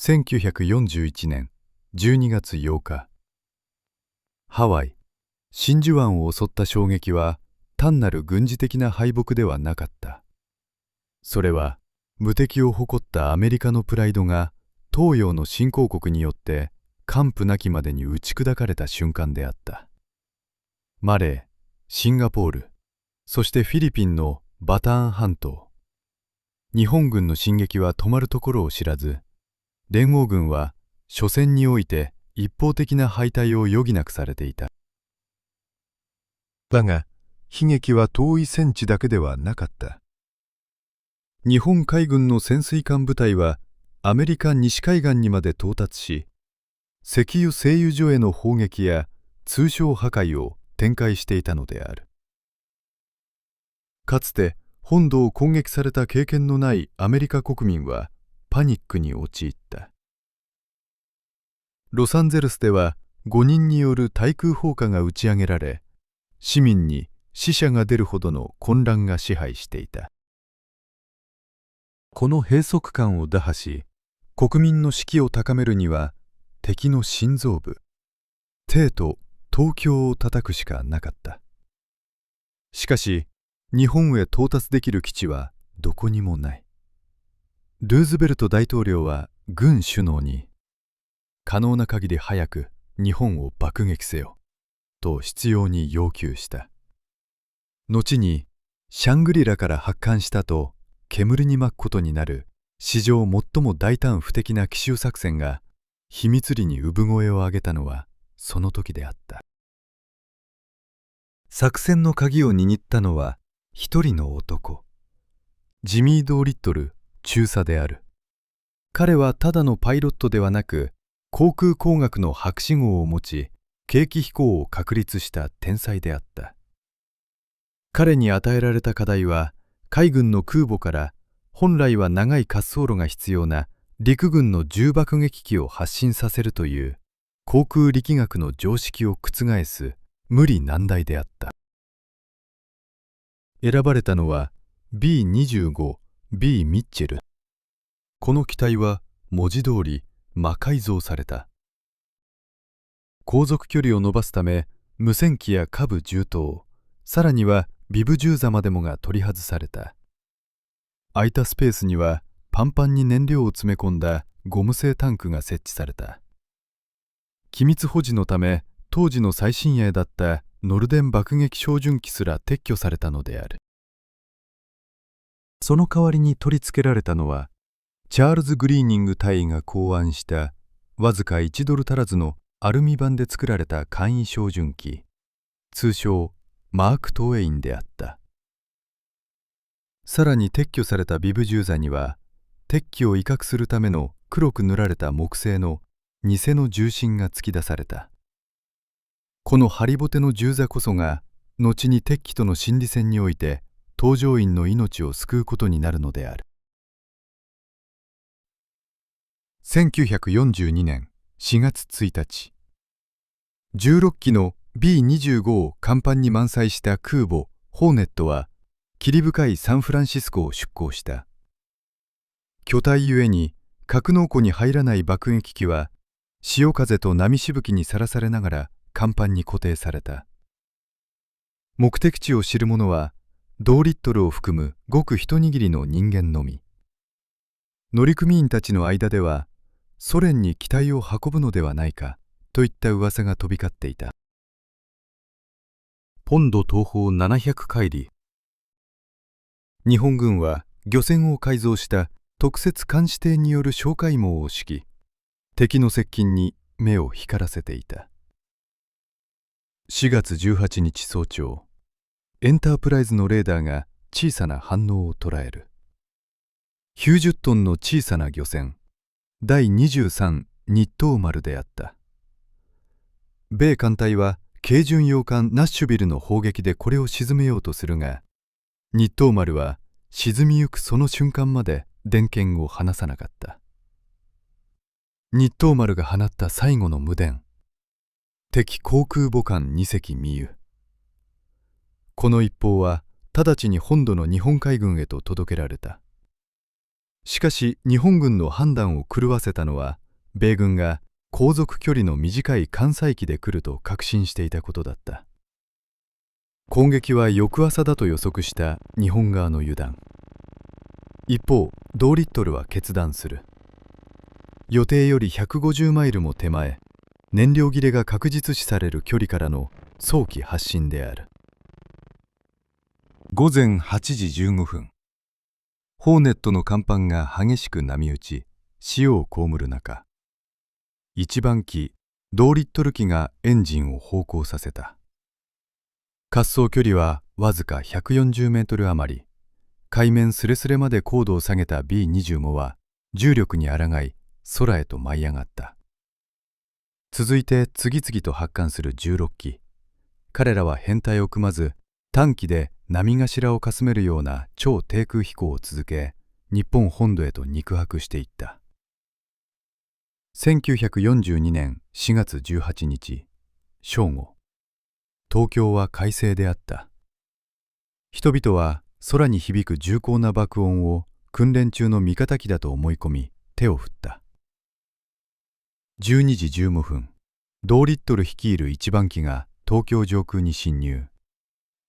1941年12月8日、ハワイ・真珠湾を襲った衝撃は単なる軍事的な敗北ではなかった。それは無敵を誇ったアメリカのプライドが東洋の新興国によって完膚なきまでに打ち砕かれた瞬間であった。マレー、シンガポール、そしてフィリピンのバターン半島。日本軍の進撃は止まるところを知らず、連合軍は初戦において一方的な敗退を余儀なくされていた。だが、悲劇は遠い戦地だけではなかった。日本海軍の潜水艦部隊はアメリカ西海岸にまで到達し、石油製油所への砲撃や通商破壊を展開していたのである。かつて本土を攻撃された経験のないアメリカ国民はパニックに陥った。ロサンゼルスでは5人による対空砲火が打ち上げられ、市民に死者が出るほどの混乱が支配していた。この閉塞感を打破し、国民の士気を高めるには、敵の心臓部、帝都東京を叩くしかなかった。しかし、日本へ到達できる基地はどこにもない。ルーズベルト大統領は軍首脳に、可能な限り早く日本を爆撃せよ、と執拗に要求した。後に、シャングリラから発艦したと煙に巻くことになる史上最も大胆不敵な奇襲作戦が秘密裏に産声を上げたのはその時であった。作戦の鍵を握ったのは一人の男、ジミー・ドーリットル中佐である。彼はただのパイロットではなく、航空工学の博士号を持ち、計器飛行を確立した天才であった。彼に与えられた課題は、海軍の空母から本来は長い滑走路が必要な陸軍の重爆撃機を発進させるという航空力学の常識を覆す無理難題であった。選ばれたのは B-25B ミッチェル。この機体は文字通り魔改造された。航続距離を伸ばすため無線機や下部銃刀、さらにはビブ銃座までもが取り外された。空いたスペースにはパンパンに燃料を詰め込んだゴム製タンクが設置された。機密保持のため当時の最新鋭だったノルデン爆撃照準機すら撤去されたのである。その代わりに取り付けられたのはチャールズ・グリーニング大尉が考案したわずか1ドル足らずのアルミ板で作られた簡易照準機、通称マーク・トウェインであった。さらに撤去されたビブ銃座には、鉄器を威嚇するための黒く塗られた木製の偽の銃身が突き出された。このハリボテの銃座こそが、後に鉄器との心理戦において、搭乗員の命を救うことになるのである。1942年4月1日、16機の B-25 を甲板に満載した空母ホーネットは霧深いサンフランシスコを出港した。巨体ゆえに格納庫に入らない爆撃機は潮風と波しぶきにさらされながら甲板に固定された。目的地を知る者は同リットルを含むごく一握りの人間のみ。乗組員たちの間ではソ連に機体を運ぶのではないかといった噂が飛び交っていた。本土東方700海里。日本軍は漁船を改造した特設監視艇による哨戒網を敷き、敵の接近に目を光らせていた。4月18日早朝、エンタープライズのレーダーが小さな反応を捉える。90トンの小さな漁船、第23日東丸であった。米艦隊は軽巡洋艦ナッシュビルの砲撃でこれを沈めようとするが、日東丸は沈みゆくその瞬間まで電源を離さなかった。日東丸が放った最後の無電、敵航空母艦2隻見ゆ。この一報は直ちに本土の日本海軍へと届けられた。しかし日本軍の判断を狂わせたのは、米軍が航続距離の短い艦載機で来ると確信していたことだった。攻撃は翌朝だと予測した日本側の油断。一方、ドーリットルは決断する。予定より150マイルも手前、燃料切れが確実視される距離からの早期発進である。午前8時15分、ホーネットの甲板が激しく波打ち、潮を被る中、一番機ドーリットル機がエンジンを咆哮させた。滑走距離はわずか140メートル余り。海面すれすれまで高度を下げた B25 は重力に抗い空へと舞い上がった。続いて次々と発艦する16機。彼らは編隊を組まず、短期で波頭をかすめるような超低空飛行を続け、日本本土へと肉薄していった。1942年4月18日正午、東京は快晴であった。人々は空に響く重厚な爆音を訓練中の味方機だと思い込み手を振った。12時15分、ドーリットル率いる一番機が東京上空に侵入。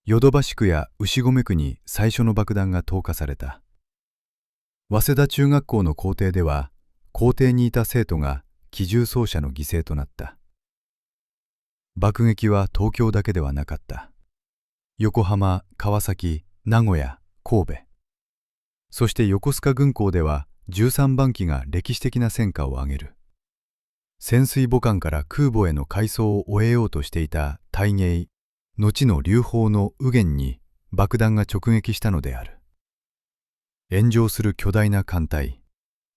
ヨドバシ区や牛込区に最初の爆弾が投下された。早稲田中学校の校庭では、校庭にいた生徒が機銃掃射の犠牲となった。爆撃は東京だけではなかった。横浜、川崎、名古屋、神戸、そして横須賀軍港では13番機が歴史的な戦果を挙げる。潜水母艦から空母への改装を終えようとしていた大芸、後の劉邦の右舷に爆弾が直撃したのである。炎上する巨大な艦隊、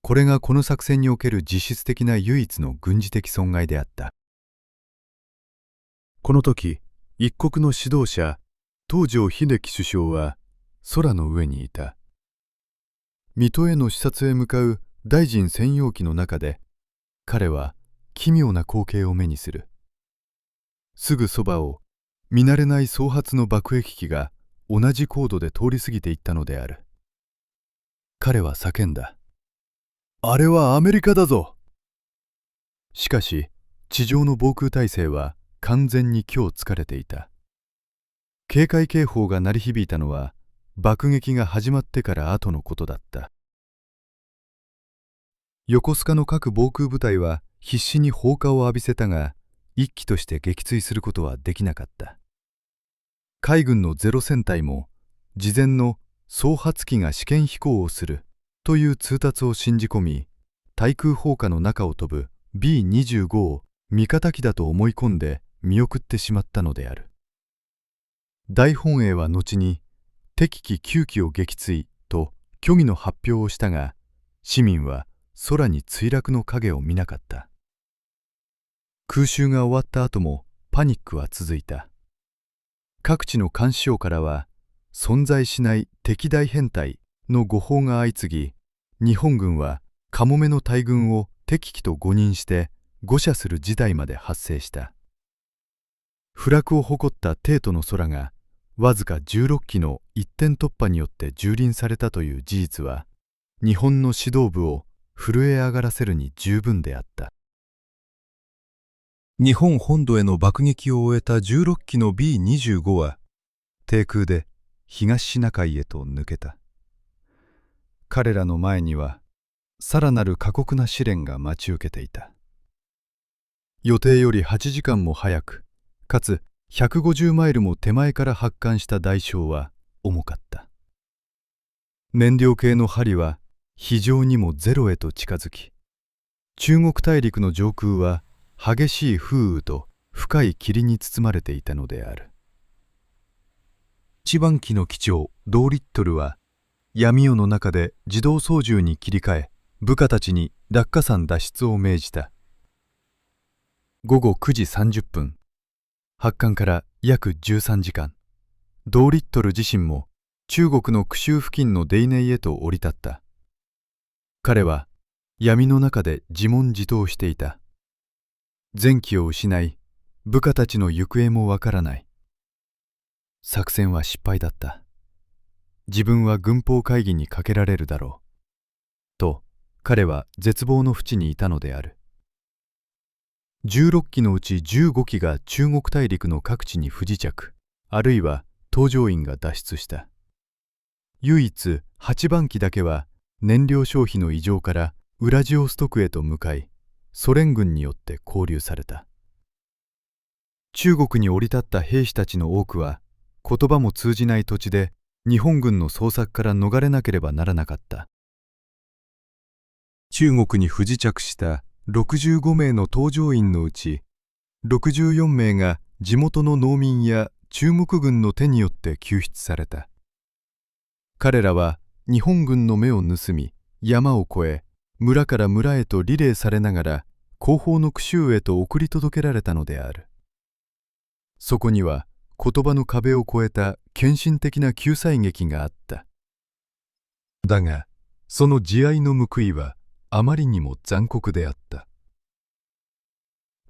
これがこの作戦における実質的な唯一の軍事的損害であった。この時、一国の指導者東條英機首相は空の上にいた。水戸への視察へ向かう大臣専用機の中で、彼は奇妙な光景を目にする。すぐそばを見慣れない総発の爆撃機が同じ高度で通り過ぎていったのである。彼は叫んだ。あれはアメリカだぞ。しかし地上の防空体制は完全に虚をつかれていた。警戒警報が鳴り響いたのは爆撃が始まってから後のことだった。横須賀の各防空部隊は必死に砲火を浴びせたが、一機として撃墜することはできなかった。海軍のゼロ戦隊も事前の総発機が試験飛行をするという通達を信じ込み、対空砲火の中を飛ぶ B25 を味方機だと思い込んで見送ってしまったのである。大本営は後に敵機9機を撃墜と虚偽の発表をしたが、市民は空に墜落の影を見なかった。空襲が終わった後もパニックは続いた。各地の監視所からは存在しない敵大編隊の誤報が相次ぎ、日本軍はカモメの大軍を敵機と誤認して誤射する事態まで発生した。不落を誇った帝都の空がわずか16機の一点突破によって蹂躙されたという事実は、日本の指導部を震え上がらせるに十分であった。日本本土への爆撃を終えた16機の B25 は低空で東シナ海へと抜けた。彼らの前にはさらなる過酷な試練が待ち受けていた。予定より8時間も早く、かつ150マイルも手前から発艦した代償は重かった。燃料系の針は非常にもゼロへと近づき、中国大陸の上空は激しい風雨と深い霧に包まれていたのである。一番機の機長ドーリットルは闇夜の中で自動操縦に切り替え、部下たちに落下傘脱出を命じた。午後9時30分、発艦から約13時間、ドーリットル自身も中国の釧州付近のデイネイへと降り立った。彼は闇の中で自問自答していた。前機を失い、部下たちの行方もわからない。作戦は失敗だった。自分は軍法会議にかけられるだろう。と彼は絶望の淵にいたのである。16機のうち15機が中国大陸の各地に不時着、あるいは搭乗員が脱出した。唯一8番機だけは燃料消費の異常からウラジオストクへと向かい、ソ連軍によって勾留された。中国に降り立った兵士たちの多くは、言葉も通じない土地で日本軍の捜索から逃れなければならなかった。中国に不時着した65名の搭乗員のうち、64名が地元の農民や中国軍の手によって救出された。彼らは日本軍の目を盗み、山を越え、村から村へとリレーされながら、後方の句集へと送り届けられたのである。そこには言葉の壁を越えた献身的な救済劇があった。だが、その慈愛の報いはあまりにも残酷であった。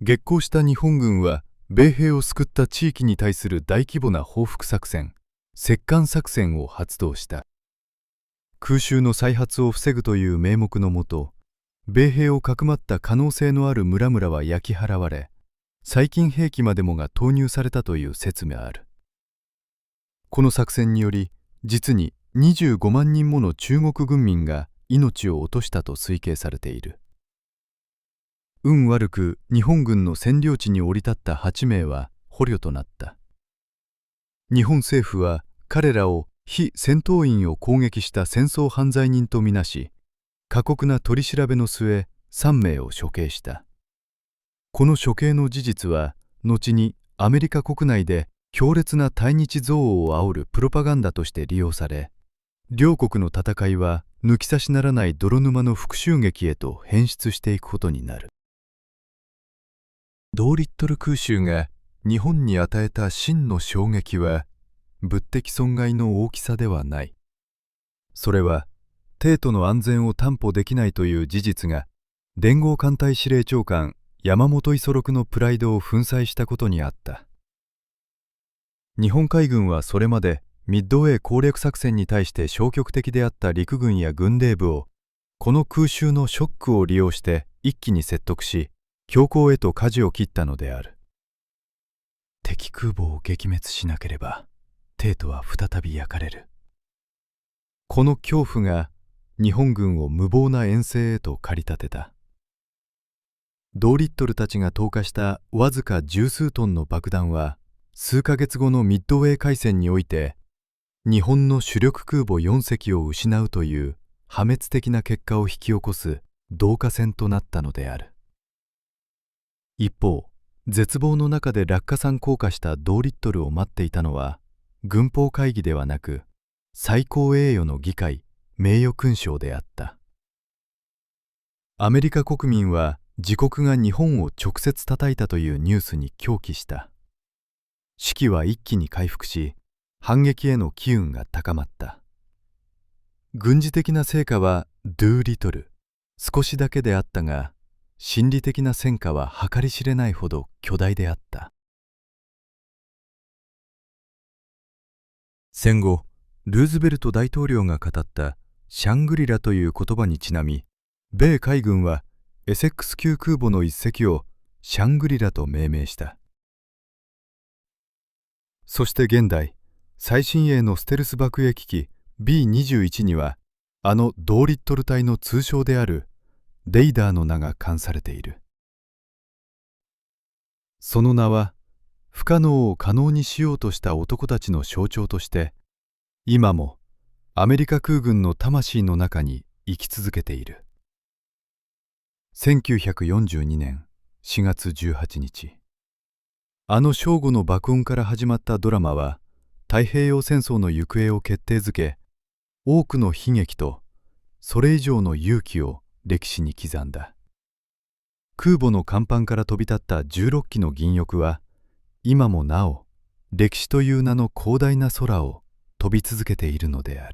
激高した日本軍は、米兵を救った地域に対する大規模な報復作戦、接艦作戦を発動した。空襲の再発を防ぐという名目のもと、米兵をかくまった可能性のある村々は焼き払われ、細菌兵器までもが投入されたという説もある。この作戦により、実に25万人もの中国軍民が命を落としたと推計されている。運悪く日本軍の占領地に降り立った8名は捕虜となった。日本政府は彼らを非戦闘員を攻撃した戦争犯罪人とみなし、過酷な取り調べの末3名を処刑した。この処刑の事実は後にアメリカ国内で強烈な対日憎悪を煽るプロパガンダとして利用され、両国の戦いは抜き差しならない泥沼の復讐劇へと変質していくことになる。同リットル空襲が日本に与えた真の衝撃は、物的損害の大きさではない。それは、帝都の安全を担保できないという事実が、連合艦隊司令長官山本五十六のプライドを粉砕したことにあった。日本海軍はそれまでミッドウェー攻略作戦に対して消極的であった陸軍や軍令部を、この空襲のショックを利用して一気に説得し、強行へと舵を切ったのである。敵空母を撃滅しなければ、帝都は再び焼かれる。この恐怖が日本軍を無謀な遠征へと駆り立てた。同リットルたちが投下したわずか十数トンの爆弾は、数ヶ月後のミッドウェー海戦において、日本の主力空母4隻を失うという破滅的な結果を引き起こす導火線となったのである。一方、絶望の中で落下傘降下した同リットルを待っていたのは、軍法会議ではなく、最高栄誉の議会、名誉勲章であった。アメリカ国民は自国が日本を直接叩いたというニュースに狂気した。士気は一気に回復し、反撃への機運が高まった。軍事的な成果はドゥーリトル、少しだけであったが、心理的な戦果は計り知れないほど巨大であった。戦後、ルーズベルト大統領が語ったシャングリラという言葉にちなみ、米海軍はエセックス級空母の一隻をシャングリラと命名した。そして現代、最新鋭のステルス爆撃機 B-21 には、あの同リットル隊の通称であるレイダーの名が冠されている。その名は、不可能を可能にしようとした男たちの象徴として、今もアメリカ空軍の魂の中に生き続けている。1942年4月18日、あの正午の爆音から始まったドラマは、太平洋戦争の行方を決定づけ、多くの悲劇とそれ以上の勇気を歴史に刻んだ。空母の甲板から飛び立った16機の銀翼は、今もなお歴史という名の広大な空を飛び続けているのである。